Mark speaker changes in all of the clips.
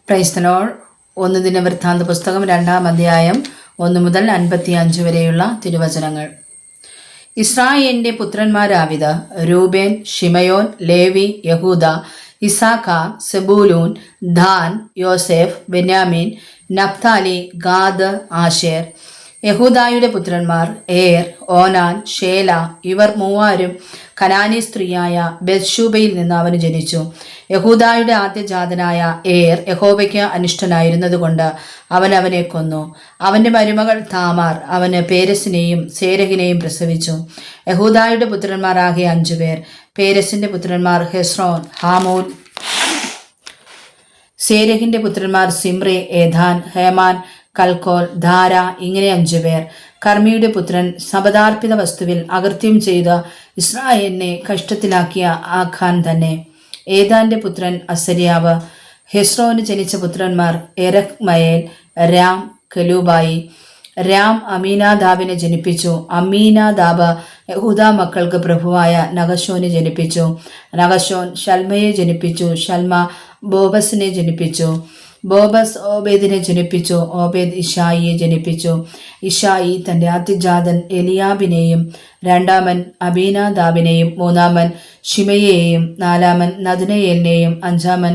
Speaker 1: Praise the Lord. 1 ദിനവൃത്താന്ത പുസ്തകം 2-ാം അധ്യായം 1 മുതൽ 55 വരെയുള്ള തിരുവചനങ്ങൾ. ഇസ്രായേലിന്റെ പുത്രന്മാരാവിത്: രൂബേൻ, ശിമയോൻ, ലേവി, യഹൂദ, ഇസാഖാർ, സെബൂലൂൻ, ദാൻ, യോസേഫ്, ബെന്യാമീൻ, നഫ്താലി, ഗാദ്, ആശേർ. യഹൂദായുടെ പുത്രന്മാർ ഏർ, ഓനാൻ, ഷേല. ഇവർ മൂവാരും കനാനി സ്ത്രീയായ ബെത്ശൂബയിൽ നിന്ന് അവന് ജനിച്ചു. യഹൂദായുടെ ആദ്യജാതനായ ഏർ യഹോവയ്ക്ക് അനിഷ്ടനായിരുന്നതുകൊണ്ട് അവൻ അവനെ കൊന്നു. അവന്റെ മരുമകൾ താമാർ അവന് പേരസിനെയും സേരഹിനെയും പ്രസവിച്ചു. യഹൂദായുടെ പുത്രന്മാർ ആകെ 5 പേർ. പേരസിന്റെ പുത്രന്മാർ ഹെസ്രോൻ, ഹാമൂൽ. സേരഹിന്റെ പുത്രന്മാർ സിമ്രി, ഏഥാൻ, ഹേമാൻ, കൽക്കോൽ, ധാര. ഇങ്ങനെ 5 പേർ. കർമ്മിയുടെ പുത്രൻ ശപഥാർപ്പിത വസ്തുവിൽ അകൃത്യം ചെയ്ത് ഇസ്രായേലിനെ കഷ്ടത്തിലാക്കിയ ആഖാൻ തന്നെ. ഏതാന്റെ പുത്രൻ അസര്യാവ്. ഹെസ്രോന് ജനിച്ച പുത്രന്മാർ എരഹ്മയേൽ, രാം, കെലൂബായി. രാം അമീനാദാബിനെ ജനിപ്പിച്ചു. അമീനാദാബ് യഹൂദാ മക്കൾക്ക് പ്രഭുവായ നഹശോനെ ജനിപ്പിച്ചു. നഹശോൻ ശൽമയെ ജനിപ്പിച്ചു. ശൽമ ബോബസിനെ ജനിപ്പിച്ചു. ബോബസ് ഓബേദിനെ ജനിപ്പിച്ചു. ഓബേദ് ഇഷായിയെ ജനിപ്പിച്ചു. ഇഷായി തൻ്റെ ആദ്യജാതൻ എലിയാബിനെയും, രണ്ടാമൻ അബീനാദാബിനെയും, മൂന്നാമൻ ഷിമയെയും, നാലാമൻ നദനയേലിനെയും, അഞ്ചാമൻ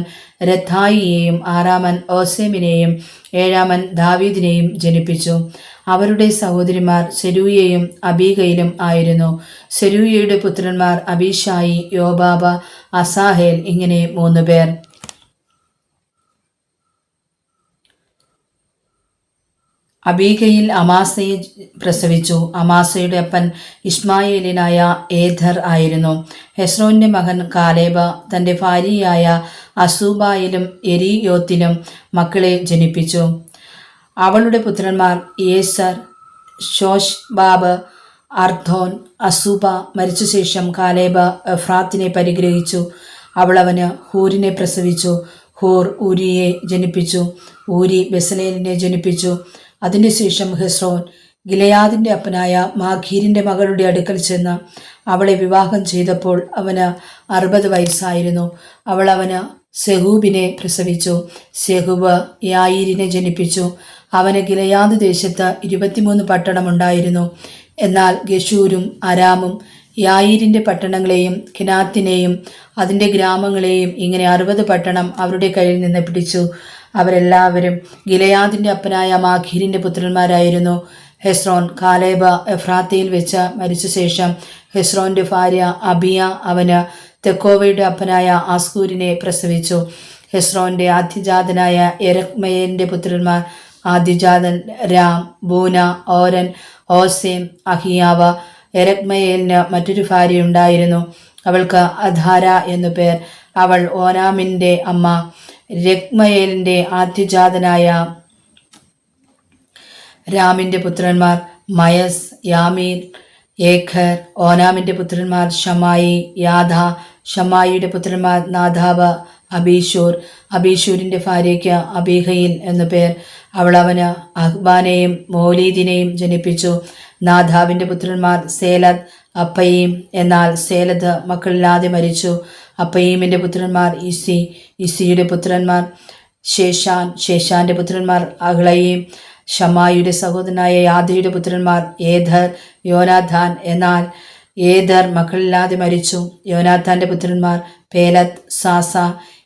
Speaker 1: രഥായിയെയും, ആറാമൻ ഓസേമിനെയും, ഏഴാമൻ ദാവീദിനെയും ജനിപ്പിച്ചു. അവരുടെ സഹോദരിമാർ സെരൂയയും അബീഗയിലും ആയിരുന്നു. സെരൂയയുടെ പുത്രന്മാർ അബീഷായി, യോബാബ, അസാഹേൽ. ഇങ്ങനെ 3 പേർ. അബീഗയിൽ അമാസയെ പ്രസവിച്ചു. അമാസയുടെ അപ്പൻ ഇഷ്മായേലിനായ ഏഥർ ആയിരുന്നു. ഹെസ്രോന്റെ മകൻ കാലേബ് തൻ്റെ ഭാര്യയായ അസൂബായിലും എരിയോത്തിലും മക്കളെ ജനിപ്പിച്ചു. അവളുടെ പുത്രന്മാർ യേസർ, ശോഷ്ബാബ്, അർദ്ധോൻ. അസൂബ മരിച്ച ശേഷം കാലേബ് എഫ്രാത്തിനെ പരിഗ്രഹിച്ചു. അവൾ അവന് ഹൂരിനെ പ്രസവിച്ചു. ഹൂർ ഊരിയെ ജനിപ്പിച്ചു. ഊരി ബെസലേലിനെ ജനിപ്പിച്ചു. അതിനുശേഷം ഹെസ്രോൻ ഗിലെയാദിന്റെ അപ്പനായ മാഖീരിന്റെ മകളുടെ അടുക്കൽ ചെന്ന് അവളെ വിവാഹം ചെയ്തപ്പോൾ അവന് 60 വയസ്സായിരുന്നു. അവൾ അവന് സെഹൂബിനെ പ്രസവിച്ചു. സെഹൂബ് യായീരിനെ ജനിപ്പിച്ചു. അവന് ഗിലെയാദ് ദേശത്ത് 23 പട്ടണമുണ്ടായിരുന്നു. എന്നാൽ ഗശൂരും അരാമും യായീരിന്റെ പട്ടണങ്ങളെയും കിനാത്തിനെയും അതിൻ്റെ ഗ്രാമങ്ങളെയും ഇങ്ങനെ 60 പട്ടണം അവരുടെ കയ്യിൽ നിന്ന് പിടിച്ചു. അവരെല്ലാവരും ഗിലെയാദിന്റെ അപ്പനായ മാഖീരിന്റെ പുത്രന്മാരായിരുന്നു. ഹെസ്രോൻ കാലേബ് എഫ്രാത്തയിൽ വെച്ച് മരിച്ച ശേഷം ഹെസ്രോന്റെ ഭാര്യ അബിയ അവന് തെക്കോവയുടെ അപ്പനായ ആസ്കൂരിനെ പ്രസവിച്ചു. ഹെസ്രോന്റെ ആദ്യജാതനായ എരഹ്മയേലിന്റെ പുത്രന്മാർ: ആദ്യജാതൻ രാം, ബൂന, ഓരൻ, ഓസേം, അഹിയാവ്. എരഹ്മയേലിന് മറ്റൊരു ഭാര്യയുണ്ടായിരുന്നു. അവൾക്ക് അധാര എന്നു പേർ. അവൾ ഓനാമിന്റെ അമ്മ. രഗ്മയേലിന്റെ ആദ്യജാതനായ രാമിന്റെ പുത്രന്മാർ മയസ്, യാമീൻ, ഏഖർ. ഓനാമിന്റെ പുത്രന്മാർ ഷമായി, യാദ. ഷമായിയുടെ പുത്രന്മാർ നാദാബ്, അബീഷൂർ. അബീഷൂരിന്റെ ഭാര്യയ്ക്ക് അബീഹയിൽ എന്നു പേർ. അവൾ അവന് അഹ്ബാനെയും മോലീദിനെയും ജനിപ്പിച്ചു. നാദാബിന്റെ പുത്രന്മാർ സേലദ്, അപ്പയീം. എന്നാൽ സേലദ് മക്കളില്ലാതെ മരിച്ചു. അപ്പയീമിന്റെ പുത്രന്മാർ ഇസി. ഇസിയുടെ പുത്രന്മാർ ശേഷാൻ. ശേഷാന്റെ പുത്രന്മാർ അഹ്ളയീം. ഷമായിയുടെ സഹോദരനായ യാദയുടെ പുത്രന്മാർ ഏഥർ, യോനാഥാൻ. എന്നാൽ ഏഥർ മക്കളില്ലാതെ മരിച്ചു. യോനാഥാന്റെ പുത്രന്മാർ പേലത്ത്, സാസ.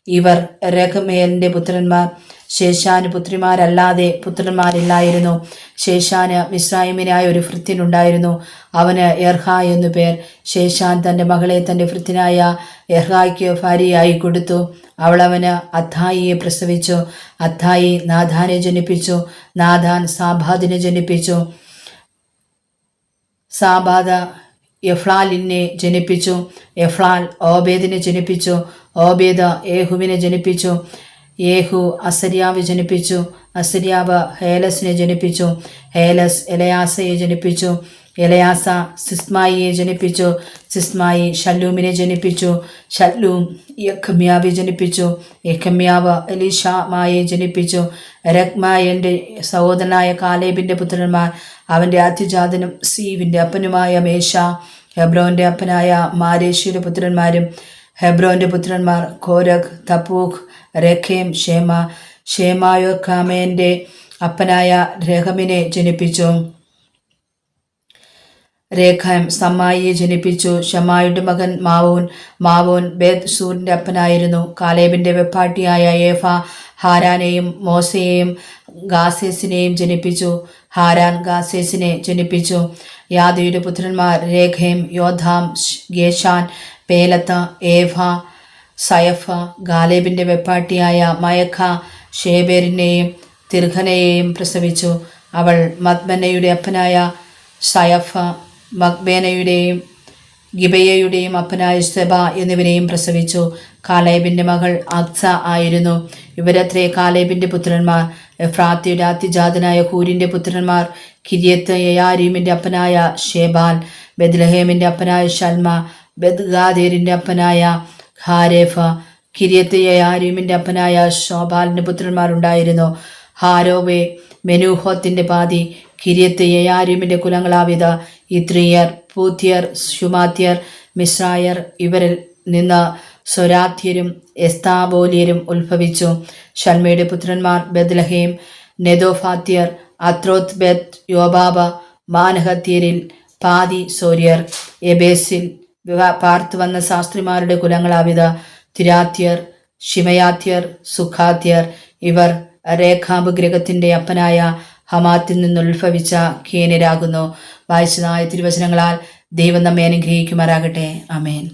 Speaker 1: ഇവർ രഹ്മയേലിന്റെ പുത്രന്മാർ. ശേഷാന് പുത്രിമാരല്ലാതെ പുത്രന്മാരില്ലായിരുന്നു. ശേഷാന് മിസ്രയീമ്യനായ ഒരു ഭൃത്യനുണ്ടായിരുന്നു. അവന് എർഹ എന്നു പേർ. ശേഷാൻ തൻ്റെ മകളെ തൻ്റെ ഭൃത്യനായ എർഹായ്ക്ക് ഭാര്യയായി കൊടുത്തു. അവൾ അവന് അദ്ധായിയെ പ്രസവിച്ചു. അദ്ധായി നാഥാനെ ജനിപ്പിച്ചു. നാഥാൻ സാബാദിനെ ജനിപ്പിച്ചു. സാബാദ് എഫ്ലാലിനെ ജനിപ്പിച്ചു. എഫ്ലാൽ ഓബേദിനെ ജനിപ്പിച്ചു. ഓബേദ് ഏഹുവിനെ ജനിപ്പിച്ചു. യേഹു അസര്യാവ് ജനിപ്പിച്ചു. അസര്യാവ് ഹേലസിനെ ജനിപ്പിച്ചു. ഹേലസ് എലയാസയെ ജനിപ്പിച്ചു. എലയാസ സിസ്മായിയെ ജനിപ്പിച്ചു. സിസ്മായി ഷല്ലൂമിനെ ജനിപ്പിച്ചു. ഷല്ലൂം യഖമ്യാവെ ജനിപ്പിച്ചു. യഖമ്യാവ് എലീഷാമായെ ജനിപ്പിച്ചു. രഗ്മായന്റെ സഹോദരനായ കാലേബിന്റെ പുത്രന്മാർ: അവന്റെ ആദ്യജാതനും സീവിന്റെ അപ്പനുമായ മേശ. ഹെബ്രോന്റെ അപ്പനായ മാരേഷിയുടെ പുത്രന്മാരും: ഹെബ്രോന്റെ പുത്രന്മാർ കോരഗ്, തപ്പൂഖ്, രഖേം, ഷേമ. ഷേമായൊക്കാമേൻ്റെ അപ്പനായ രഹമിനെ ജനിപ്പിച്ചു. രേഖാം സമ്മായിയെ ജനിപ്പിച്ചു. ഷമ്മായിയുടെ മകൻ മാവോൻ ബേത് സൂറിൻ്റെ അപ്പനായിരുന്നു. കാലേബിൻ്റെ വെപ്പാട്ടിയായ ഏഫ ഹാരാനെയും മോസയെയും ഗാസേസിനെയും ജനിപ്പിച്ചു. ഹാരാൻ ഗാസേസിനെ ജനിപ്പിച്ചു. യാദയുടെ പുത്രന്മാർ രേഖയും യോധാം, ഗേഷാൻ, പേലത്ത, ഏഫ, സയഫ. ഗാലേബിൻ്റെ വെപ്പാട്ടിയായ മയഖ ഷേബേരിനെയും തിർഹനയെയും പ്രസവിച്ചു. അവൾ മദ്മനയുടെ അപ്പനായ സയഫ, മക്ബേനയുടെയും ഗിബയയുടെയും അപ്പനായ സെബ എന്നിവരെയും പ്രസവിച്ചു. കാലേബിൻ്റെ മകൾ അക്സ ആയിരുന്നു. ഇവരത്രേ കാലേബിൻ്റെ പുത്രന്മാർ. എഫ്രാത്തിയുടെ അതിജാതനായ ഹൂരിൻ്റെ പുത്രന്മാർ കിര്യത്ത് യയാരീമിൻ്റെ അപ്പനായ ഷേബാൽ, ബെത്ലഹേമിൻ്റെ അപ്പനായ ഷൽമ, ബെത്ഗാദേരിൻ്റെ അപ്പനായ ഹാരേഫ. കിര്യത്ത് യയാരീമിൻ്റെ അപ്പനായ ഷോബാലിൻ്റെ പുത്രന്മാരുണ്ടായിരുന്നു. ഹാരോവെ മെനൂഹോത്തിൻ്റെ പാതി. കിര്യത്ത് യയാരീമിൻ്റെ കുലങ്ങളാവിത് ഇത്രിയർ, പൂത്യർ, ശുമാത്യർ, മിശ്രായർ. ഇവരിൽ നിന്ന് സൊരാത്യരും എസ്താബോലിയരും ഉത്ഭവിച്ചു. ഷൽമയുടെ പുത്രന്മാർ ബെത്ലഹേം, നെതോഫാത്യർ, അത്രോത്ത് ബെത്ത് യോബാബ. മാനഹത്യരിൽ പാതി സോര്യർ. എബേസിൽ പാർത്തു വന്ന ശാസ്ത്രിമാരുടെ കുലങ്ങളാവിത് തിരാത്യർ, ഷിമയാത്യർ, സുഖാത്യർ. ഇവർ രേഖാബ് ഗ്രഹത്തിൻ്റെ അപ്പനായ ഹമാത്തിൽ നിന്നുത്ഭവിച്ച കേനരാകുന്നു. വായിച്ചതായ തിരുവചനങ്ങളാൽ ദൈവം നമ്മെ അനുഗ്രഹിക്കുമാറാകട്ടെ. ആമേൻ.